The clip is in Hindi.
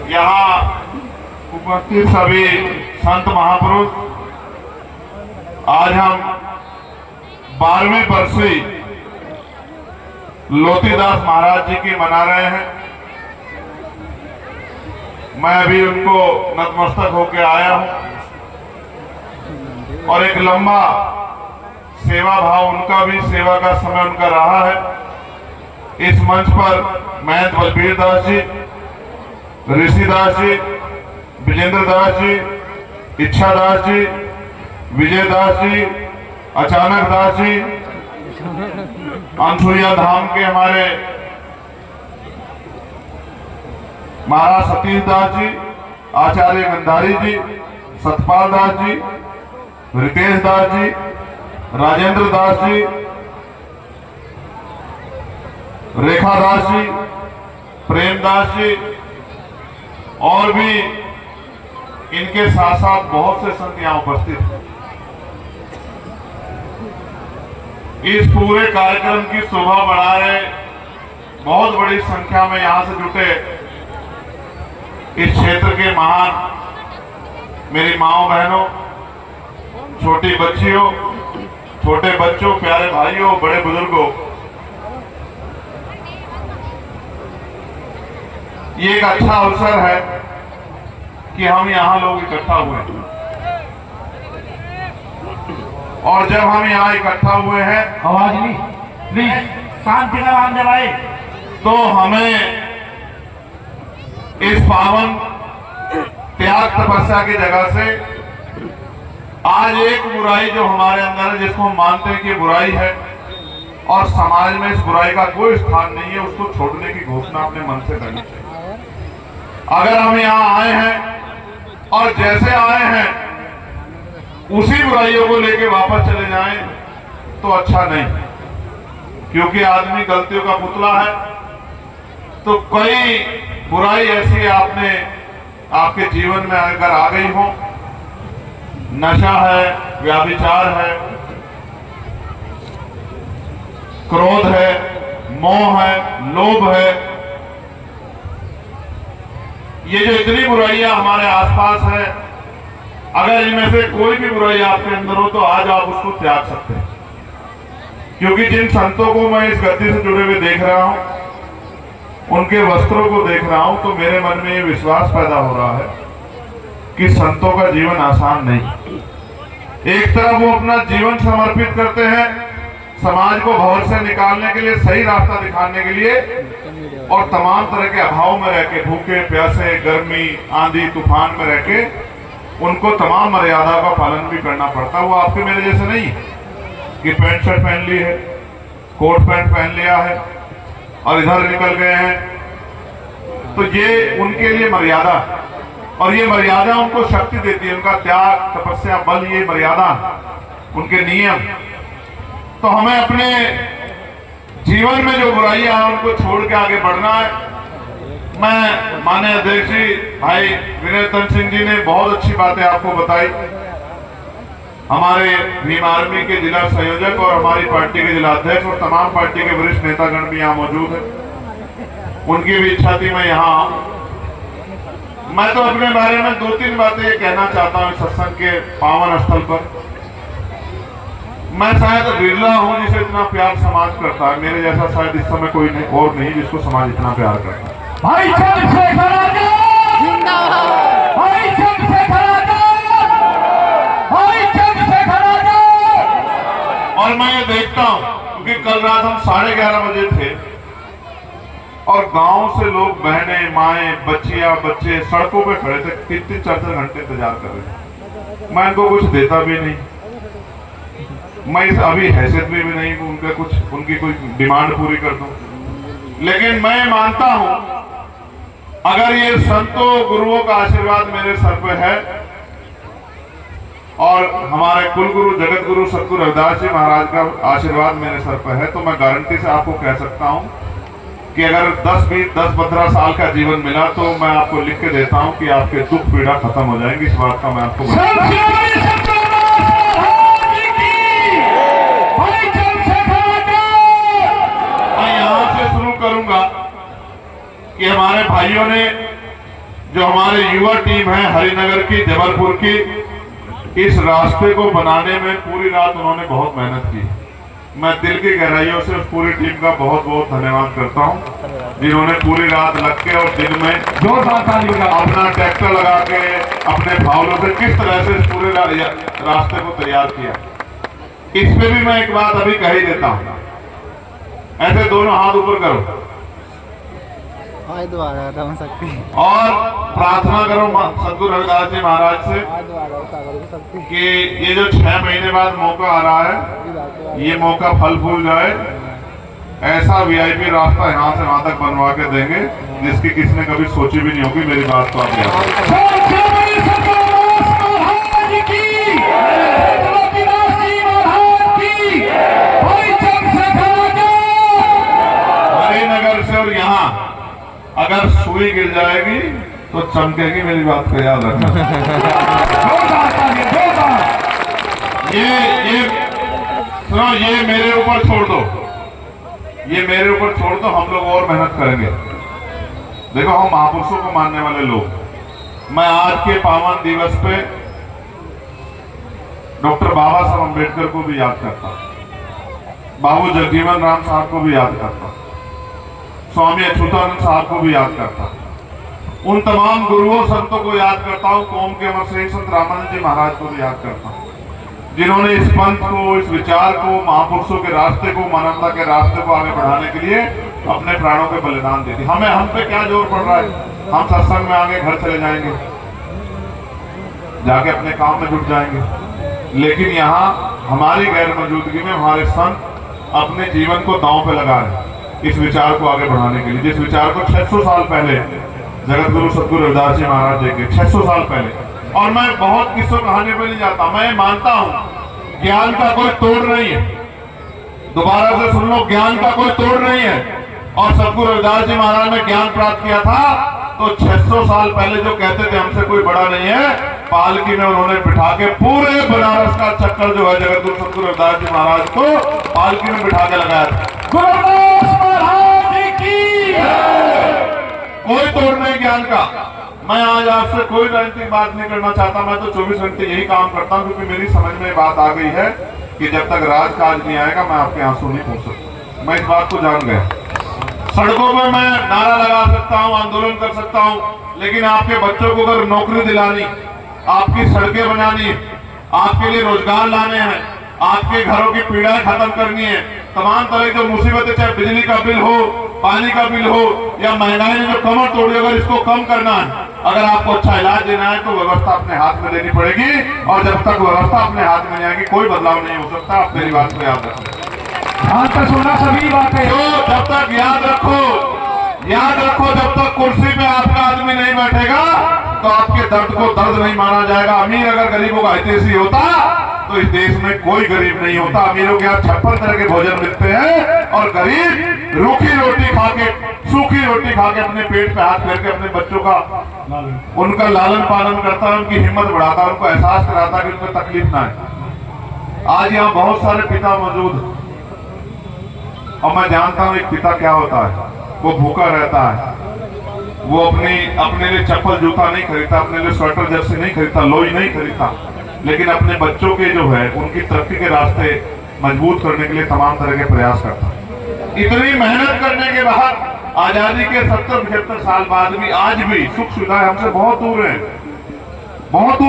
यहाँ उपस्थित सभी संत महापुरुष, आज हम 12वीं बरसी लोतीदास महाराज जी की मना रहे हैं। मैं अभी उनको नतमस्तक होकर आया हूं और एक लंबा सेवा भाव उनका भी, सेवा का समय उनका रहा है। इस मंच पर महंत बलबीर दास जी, ऋषि दास जी, विजेंद्र दास जी, इच्छा दास जी, विजय दास जी, अचानक दास जी, अनसुईया धाम के हमारे महाराज सतीश दास जी, आचार्य गंधारी जी, सतपाल दास जी, रितेश दास जी, राजेंद्र दास जी, रेखा दास जी, प्रेम दास जी और भी इनके साथ साथ बहुत से संत यहाँ उपस्थित हैं। इस पूरे कार्यक्रम की शोभा बढ़ा रहे बहुत बड़ी संख्या में यहां से जुटे इस क्षेत्र के महान मेरी माओ बहनों, छोटी बच्चियों, छोटे बच्चों, प्यारे भाइयों, बड़े बुजुर्गों, ये एक अच्छा अवसर है कि हम यहाँ लोग इकट्ठा हुए हैं। और जब हम यहाँ इकट्ठा हुए हैं, आवाज नहीं, प्लीज शांति का नाम जलाए, तो हमें इस पावन त्याग तपस्या की जगह से आज एक बुराई जो हमारे अंदर है, जिसको हम मानते हैं कि बुराई है और समाज में इस बुराई का कोई स्थान नहीं है, उसको छोड़ने की घोषणा अपने मन से करनी चाहिए। अगर हम यहाँ आए हैं और जैसे आए हैं उसी बुराइयों को लेके वापस चले जाएं तो अच्छा नहीं, क्योंकि आदमी गलतियों का पुतला है। तो कई बुराई ऐसी आपके जीवन में अगर आ गई हो, नशा है, व्याभिचार है, क्रोध है, मोह है, लोभ है, ये जो इतनी बुराइयां हमारे आसपास है, अगर इनमें से कोई भी बुराई आपके अंदर हो तो आज आप उसको त्याग सकते हैं। क्योंकि जिन संतों को मैं इस गद्दी से जुड़े हुए देख रहा हूं, उनके वस्त्रों को देख रहा हूं, तो मेरे मन में ये विश्वास पैदा हो रहा है कि संतों का जीवन आसान नहीं। एक तरफ वो अपना जीवन समर्पित करते हैं समाज को भंवर से निकालने के लिए, सही रास्ता दिखाने के लिए, और तमाम तरह के अभाव में रह के, भूखे प्यासे, गर्मी, आंधी तूफान में रह के उनको तमाम मर्यादा का पालन भी करना पड़ता है। वो आपके मेरे जैसे नहीं कि पैंट शर्ट पहन ली है, कोट पैंट पहन लिया है और इधर निकल गए हैं। तो ये उनके लिए मर्यादा है और ये मर्यादा उनको शक्ति देती है, उनका त्याग, तपस्या, बल, ये मर्यादा, उनके नियम। तो हमें अपने जीवन में जो बुराइयां हैं उनको छोड़ के आगे बढ़ना है। मैं माननीय अध्यक्ष जी भाई विनय तन सिंह जी ने बहुत अच्छी बातें आपको बताई। हमारे भीम आर्मी के जिला संयोजक और हमारी पार्टी के जिला अध्यक्ष और तमाम पार्टी के वरिष्ठ नेतागण भी यहाँ मौजूद हैं। उनकी भी इच्छा थी मैं यहाँ आऊं। मैं तो अपने बारे में 2-3 बातें ये कहना चाहता हूँ सत्संग के पावन स्थल पर। मैं शायद बिरला हूं जिसे इतना प्यार समाज करता है। मेरे जैसा शायद इस समय कोई नहीं और नहीं जिसको समाज इतना प्यार करता है। भाई चंद्रशेखर आजाद जिंदाबाद, भाई चंद्रशेखर आजाद, भाई चंद्रशेखर आजाद। और मैं ये देखता हूं, क्योंकि कल रात हम 11:30 बजे थे और गांव से लोग, बहनें, माएं, बच्चियां, बच्चे सड़कों पे खड़े थे, 3-4 घंटे इंतजार कर रहे थे। मैं इनको कुछ देता भी नहीं, मैं इस अभी हैसियत में भी नहीं उनकी कोई डिमांड पूरी कर दूं। लेकिन मैं मानता हूं अगर ये संतों गुरुओं का आशीर्वाद मेरे सर पे है और हमारे कुलगुरु जगत गुरु सतगुरु रविदास जी महाराज का आशीर्वाद मेरे सर पे है, तो मैं गारंटी से आपको कह सकता हूं कि अगर 10-15 साल का जीवन मिला तो मैं आपको लिख के देता हूं कि आपके दुख पीड़ा खत्म हो जाएंगी। इस बात का मैं आपको मैं यहां से शुरू करूंगा कि हमारे भाइयों ने जो हमारे युवा टीम है हरिनगर की, जबलपुर की, इस रास्ते को बनाने में पूरी रात उन्होंने बहुत मेहनत की। मैं दिल की गहराइयों से उस पूरी टीम का बहुत बहुत धन्यवाद करता हूं, जिन्होंने पूरी रात लग के और दिन में अपना ट्रैक्टर लगा के अपने फावलों से किस तरह से इस पूरे रास्ते को तैयार किया। इस पे भी मैं एक बात अभी कह ही देता हूं, ऐसे दोनों हाथ ऊपर करो और प्रार्थना करो सद्गुरु रविदास जी महाराज से कि ये जो 6 महीने बाद मौका आ रहा है, ये मौका फल फूल जाए। ऐसा वीआईपी रास्ता यहाँ से वहां तक बनवा के देंगे जिसकी किसी ने कभी सोची भी नहीं होगी। मेरी बात तो आप हरिनगर से और यहाँ अगर सुई गिर जाएगी तो चमकेगी। मेरी बात को याद रखना। ये सुनो, ये मेरे ऊपर छोड़ दो, ये मेरे ऊपर छोड़ दो, हम लोग और मेहनत करेंगे। देखो, हम महापुरुषों को मानने वाले लोग। मैं आज के पावन दिवस पे डॉक्टर बाबा साहब अम्बेडकर को भी याद करता हूं, बाबू जगजीवन राम साहब को भी याद करता हूं, स्वामी अच्युतानंद साहब को भी याद करता हूं, उन तमाम गुरुओं संतों को याद करता हूं, कौम के अमर श्रेष्ठ संत रामानंद जी महाराज को भी याद करता हूं, जिन्होंने इस पंथ को, इस विचार को, महापुरुषों के रास्ते को, मानवता के रास्ते को आगे बढ़ाने के लिए अपने प्राणों के बलिदान दे दिए। हम पे क्या जोर पड़ रहा है? हम सत्संग में आगे घर चले जाएंगे, जाके अपने काम में जुट जाएंगे, लेकिन यहाँ हमारी गैर मौजूदगी में हमारे संत अपने जीवन को दांव पे लगा रहे इस विचार को आगे बढ़ाने के लिए, जिस विचार को 600 साल पहले जगत गुरु सद्गुरु रविदास जी महाराज जी के 600 साल पहले। और मैं बहुत किस्सों कहानियों पे नहीं जाता, मैं मानता हूं ज्ञान का कोई तोड़ नहीं है। दोबारा से सुन लो, ज्ञान का कोई तोड़ नहीं है। और सद्गुरु रविदास जी महाराज ने ज्ञान प्राप्त किया था तो 600 साल पहले जो कहते थे हमसे कोई बड़ा नहीं है, पालकी में उन्होंने बिठा के पूरे बनारस का चक्कर जो है जगत गुरु सद्गुरु रविदास जी महाराज को पालकी में बिठा के लगाया था। कोई तोड़ नहीं ज्ञान का। मैं आज आपसे कोई राजनीतिक बात नहीं करना चाहता, मैं तो 24 घंटे यही काम करता हूं, क्योंकि मेरी समझ में बात आ गई है कि जब तक राजकाज नहीं आएगा मैं आपके आंसू नहीं पूछ सकता। मैं इस बात को जान गया। सड़कों में मैं नारा लगा सकता हूं, आंदोलन कर सकता हूं, लेकिन आपके बच्चों को अगर नौकरी दिलानी, आपकी सड़कें बनानी, आपके लिए रोजगार लाने हैं, आपके घरों की पीड़ाएं खत्म करनी है, तमाम तरह की मुसीबतें, चाहे बिजली का बिल हो, पानी का बिल हो, या महंगाई ने जो कमर तोड़ी, अगर इसको कम करना है, अगर आपको अच्छा इलाज देना है तो व्यवस्था अपने हाथ में लेनी पड़ेगी। और जब तक व्यवस्था अपने हाथ में नहीं आएगी कोई बदलाव नहीं हो सकता। आप मेरी बात को याद रखो, सुनना सभी बातें। तो जब तक याद रखो, जब तक कुर्सी पे आपका आदमी नहीं बैठेगा तो आपके दर्द को दर्द नहीं माना जाएगा। अमीर अगर गरीबों का हितैषी होता तो इस देश में कोई गरीब नहीं होता। अमीरों के यहाँ 56 तरह के भोजन मिलते हैं और गरीब रूखी रोटी खा के, सूखी रोटी खा के अपने पेट पे हाथ फेर के अपने बच्चों का उनका लालन पालन करता है, उनकी हिम्मत बढ़ाता है, उनको एहसास कराता है कि उनको तकलीफ ना है। आज यहाँ बहुत सारे पिता मौजूद हैं और मैं जानता हूँ एक पिता क्या होता है। वो भूखा रहता है, वो अपने लिए चप्पल जूता नहीं खरीदता, अपने लिए स्वेटर जर्सी नहीं खरीदता, लोई नहीं खरीदता, लेकिन अपने बच्चों के जो है उनकी तरक्की के रास्ते मजबूत करने के लिए तमाम तरह के प्रयास करता है। इतनी मेहनत करने के बाद आजादी के 70-75 साल बाद भी आज भी सुख सुविधाएं हमसे बहुत दूर है, बहुत दूर।